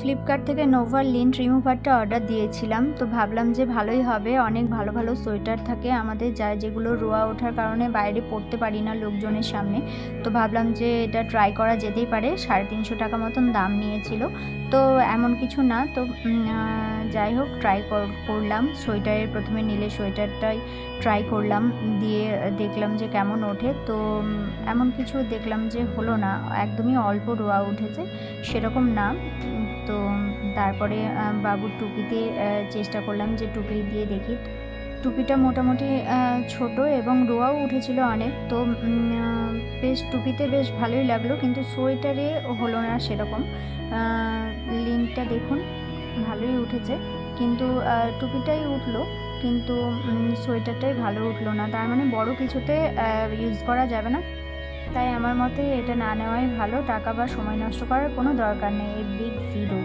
Flipkart থেকে নোভার lint রিমুভারটা order দিয়েছিলাম, তো ভাবলাম যে ভালোই হবে। অনেক ভালো ভালো সোয়েটার থাকে আমাদের যেগুলো রোয়া ওঠার কারণে বাইরে পরতে পারি না লোকজনের সামনে, তো ভাবলাম যে এটা ট্রাই করা যেতেই পারে। 350 টাকা মতন দাম নিয়েছিল, তো এমন কিছু না। তো যাই হোক ট্রাই করলাম। সোয়েটারের প্রথমে নীলের সোয়েটারটাই ট্রাই করলাম, দিয়ে দেখলাম যে কেমন ওঠে। তো এমন কিছু দেখলাম যে হলো না, একদমই অল্প রোয়া উঠেছে, সেরকম না। তো তারপরে বাবুর টুপিতে চেষ্টা করলাম যে টুপি দিয়ে দেখি। টুপিটা মোটামুটি ছোট এবং রোয়াও উঠেছিল অনেক, তো বেশ টুপিতে বেশ ভালোই লাগলো, কিন্তু সোয়েটারে হলো না সেরকম। লিঙ্কটা দেখুন ভালোই উঠেছে, কিন্তু টুপিটাই উঠলো, কিন্তু সোয়েটারটাই ভালো উঠলো না। তার মানে বড় কিছুতে ইউজ করা যাবে না, তাই আমার মতে এটা না নেওয়াই ভালো। টাকা বা সময় নষ্ট করার কোনো দরকার নেই। এই বিগ জিরো।